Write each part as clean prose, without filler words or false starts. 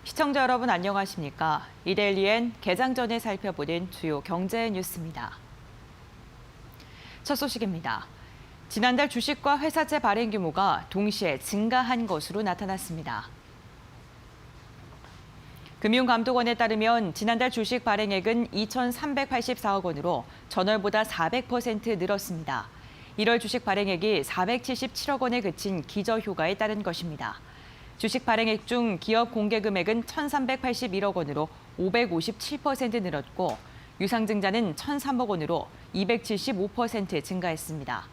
시청자 여러분 안녕하십니까? 이데일리엔 개장 전에 살펴보는 주요 경제 뉴스입니다. 첫 소식입니다. 지난달 주식과 회사채 발행 규모가 동시에 증가한 것으로 나타났습니다. 금융감독원에 따르면 지난달 주식 발행액은 2,384억 원으로 전월보다 400% 늘었습니다. 1월 주식 발행액이 477억 원에 그친 기저효과에 따른 것입니다. 주식 발행액 중 기업 공개 금액은 1,381억 원으로 557% 늘었고 유상증자는 1,003억 원으로 275% 증가했습니다.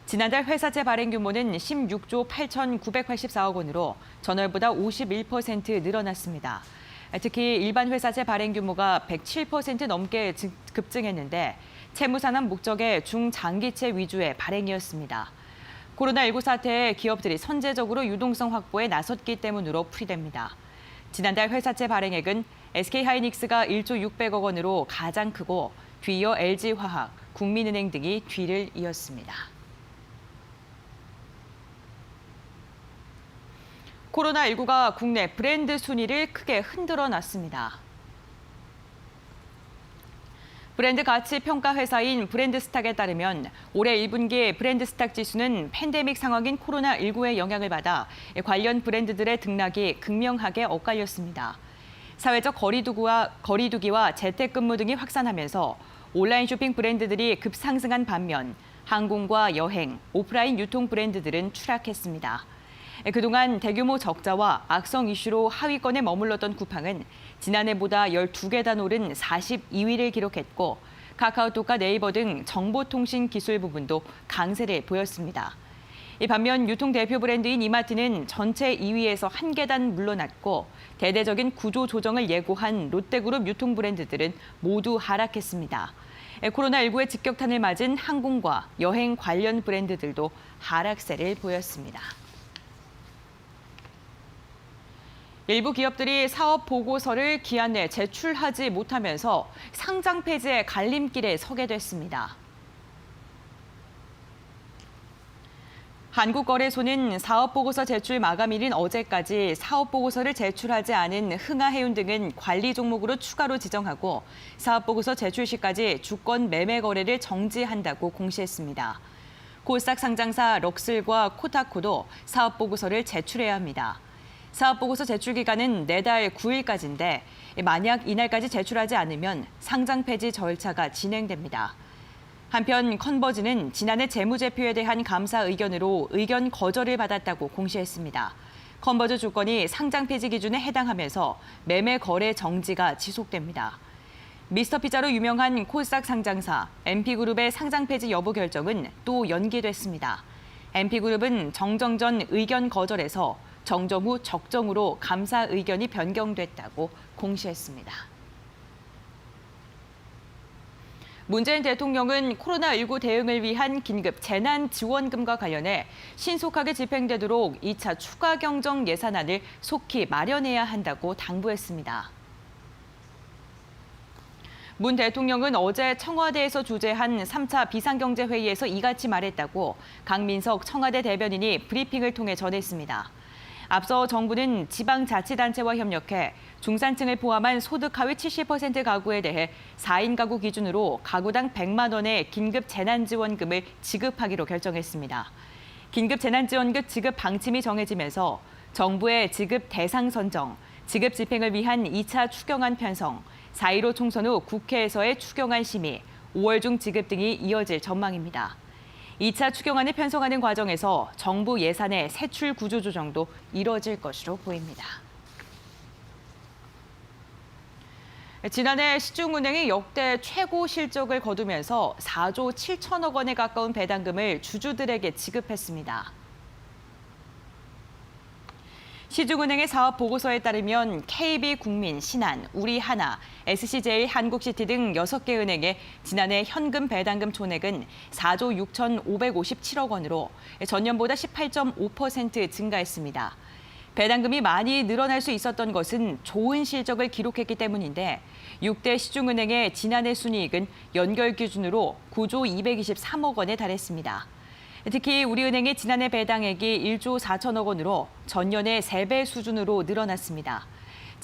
지난달 회사채 발행 규모는 16조 8,984억 원으로 전월보다 51% 늘어났습니다. 특히 일반 회사채 발행 규모가 107% 넘게 급증했는데 채무산업 목적의 중장기채 위주의 발행이었습니다. 코로나19 사태에 기업들이 선제적으로 유동성 확보에 나섰기 때문으로 풀이됩니다. 지난달 회사채 발행액은 SK하이닉스가 1조 600억 원으로 가장 크고 뒤이어 LG화학, 국민은행 등이 뒤를 이었습니다. 코로나19가 국내 브랜드 순위를 크게 흔들어 놨습니다. 브랜드 가치 평가 회사인 브랜드스탁에 따르면 올해 1분기 브랜드스탁 지수는 팬데믹 상황인 코로나19의 영향을 받아 관련 브랜드들의 등락이 극명하게 엇갈렸습니다. 사회적 거리두기와 재택근무 등이 확산하면서 온라인 쇼핑 브랜드들이 급상승한 반면 항공과 여행, 오프라인 유통 브랜드들은 추락했습니다. 그동안 대규모 적자와 악성 이슈로 하위권에 머물렀던 쿠팡은 지난해보다 12계단 오른 42위를 기록했고 카카오톡과 네이버 등 정보통신 기술 부분도 강세를 보였습니다. 반면 유통 대표 브랜드인 이마트는 전체 2위에서 한 계단 물러났고 대대적인 구조 조정을 예고한 롯데그룹 유통 브랜드들은 모두 하락했습니다. 코로나19의 직격탄을 맞은 항공과 여행 관련 브랜드들도 하락세를 보였습니다. 일부 기업들이 사업 보고서를 기한 내 제출하지 못하면서 상장 폐지의 갈림길에 서게 됐습니다. 한국거래소는 사업보고서 제출 마감일인 어제까지 사업보고서를 제출하지 않은 흥하해운 등은 관리 종목으로 추가로 지정하고 사업보고서 제출 시까지 주권 매매 거래를 정지한다고 공시했습니다. 코스닥 상장사 럭슬과 코타코도 사업보고서를 제출해야 합니다. 사업보고서 제출 기간은 내달 9일까지인데 만약 이날까지 제출하지 않으면 상장 폐지 절차가 진행됩니다. 한편 컨버즈는 지난해 재무제표에 대한 감사 의견으로 의견 거절을 받았다고 공시했습니다. 컨버즈 주권이 상장 폐지 기준에 해당하면서 매매 거래 정지가 지속됩니다. 미스터피자로 유명한 코스닥 상장사 MP그룹의 상장 폐지 여부 결정은 또 연기됐습니다. MP그룹은 정정 전 의견 거절에서 정정 후 적정으로 감사 의견이 변경됐다고 공시했습니다. 문재인 대통령은 코로나19 대응을 위한 긴급 재난지원금과 관련해 신속하게 집행되도록 2차 추가 경정 예산안을 속히 마련해야 한다고 당부했습니다. 문 대통령은 어제 청와대에서 주재한 3차 비상경제회의에서 이같이 말했다고 강민석 청와대 대변인이 브리핑을 통해 전했습니다. 앞서 정부는 지방자치단체와 협력해 중산층을 포함한 소득 하위 70% 가구에 대해 4인 가구 기준으로 가구당 100만 원의 긴급 재난지원금을 지급하기로 결정했습니다. 긴급 재난지원금 지급 방침이 정해지면서 정부의 지급 대상 선정, 지급 집행을 위한 2차 추경안 편성, 4.15 총선 후 국회에서의 추경안 심의, 5월 중 지급 등이 이어질 전망입니다. 2차 추경안을 편성하는 과정에서 정부 예산의 세출 구조 조정도 이뤄질 것으로 보입니다. 지난해 시중은행이 역대 최고 실적을 거두면서 4조 7천억 원에 가까운 배당금을 주주들에게 지급했습니다. 시중은행의 사업 보고서에 따르면 KB국민, 신한, 우리하나, SC제일, 한국시티 등 6개 은행의 지난해 현금 배당금 총액은 4조 6,557억 원으로 전년보다 18.5% 증가했습니다. 배당금이 많이 늘어날 수 있었던 것은 좋은 실적을 기록했기 때문인데 6대 시중은행의 지난해 순이익은 연결 기준으로 9조 223억 원에 달했습니다. 특히 우리은행의 지난해 배당액이 1조 4천억 원으로 전년의 3배 수준으로 늘어났습니다.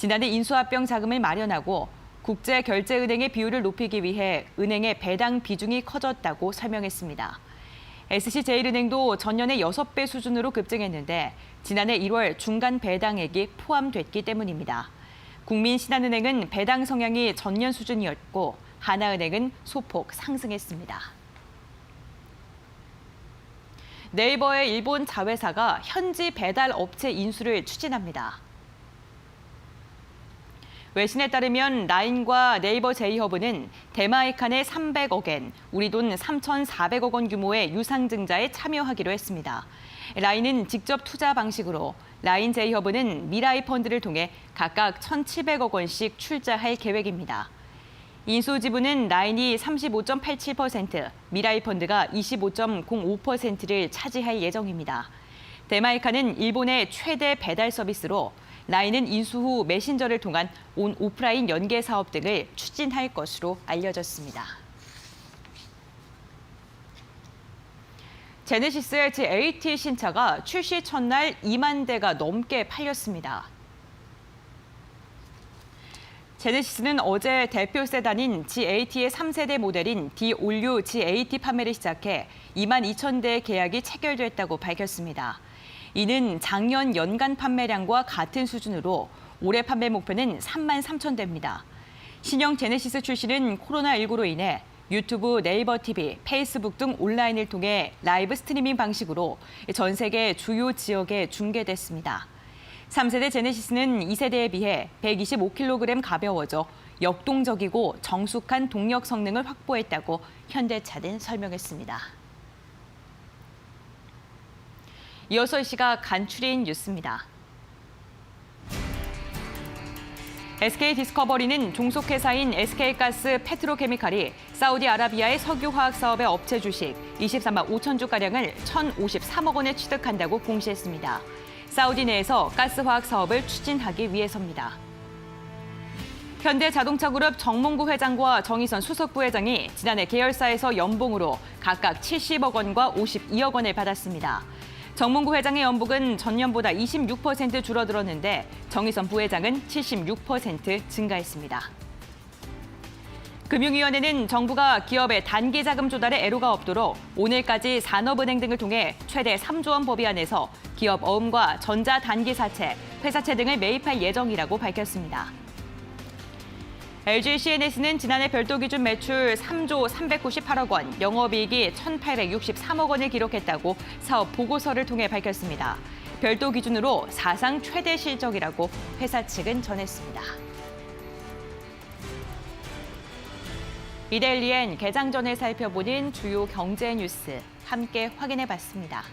지난해 인수합병 자금을 마련하고 국제결제은행의 비율을 높이기 위해 은행의 배당 비중이 커졌다고 설명했습니다. SC제일은행도 전년의 6배 수준으로 급증했는데 지난해 1월 중간 배당액이 포함됐기 때문입니다. 국민신한은행은 배당 성향이 전년 수준이었고 하나은행은 소폭 상승했습니다. 네이버의 일본 자회사가 현지 배달 업체 인수를 추진합니다. 외신에 따르면 라인과 네이버 제이허브는 대마이칸의 300억 엔, 우리 돈 3,400억 원 규모의 유상증자에 참여하기로 했습니다. 라인은 직접 투자 방식으로, 라인 제이허브는 미라이 펀드를 통해 각각 1,700억 원씩 출자할 계획입니다. 인수 지분은 라인이 35.87%, 미라이 펀드가 25.05%를 차지할 예정입니다. 대마이칸은 일본의 최대 배달 서비스로 라인은 인수 후 메신저를 통한 온 오프라인 연계 사업 등을 추진할 것으로 알려졌습니다. 제네시스 G80 신차가 출시 첫날 2만 대가 넘게 팔렸습니다. 제네시스는 어제 대표 세단인 G80의 3세대 모델인 D-올류 G80 판매를 시작해 2만 2천 대의 계약이 체결됐다고 밝혔습니다. 이는 작년 연간 판매량과 같은 수준으로 올해 판매 목표는 3만 3천 대입니다. 신형 제네시스 출시는 코로나19로 인해 유튜브, 네이버 TV, 페이스북 등 온라인을 통해 라이브 스트리밍 방식으로 전 세계 주요 지역에 중계됐습니다. 3세대 제네시스는 2세대에 비해 125kg 가벼워져 역동적이고 정숙한 동력 성능을 확보했다고 현대차는 설명했습니다. 이어서 이 시각 간추린 뉴스입니다. SK디스커버리는 종속회사인 SK가스 페트로케미칼이 사우디아라비아의 석유화학 사업의 업체 주식 23만 5천 주가량을 1,053억 원에 취득한다고 공시했습니다. 사우디 내에서 가스화학 사업을 추진하기 위해서입니다. 현대자동차그룹 정몽구 회장과 정의선 수석부회장이 지난해 계열사에서 연봉으로 각각 70억 원과 52억 원을 받았습니다. 정몽구 회장의 연봉은 전년보다 26% 줄어들었는데 정의선 부회장은 76% 증가했습니다. 금융위원회는 정부가 기업의 단기 자금 조달에 애로가 없도록 오늘까지 산업은행 등을 통해 최대 3조 원 법위안에서 기업 어음과 전자 단기 사채, 회사채 등을 매입할 예정이라고 밝혔습니다. LG CNS는 지난해 별도 기준 매출 3조 398억 원, 영업이익이 1,863억 원을 기록했다고 사업 보고서를 통해 밝혔습니다. 별도 기준으로 사상 최대 실적이라고 회사 측은 전했습니다. 이데일리엔 개장 전에 살펴보는 주요 경제 뉴스 함께 확인해 봤습니다.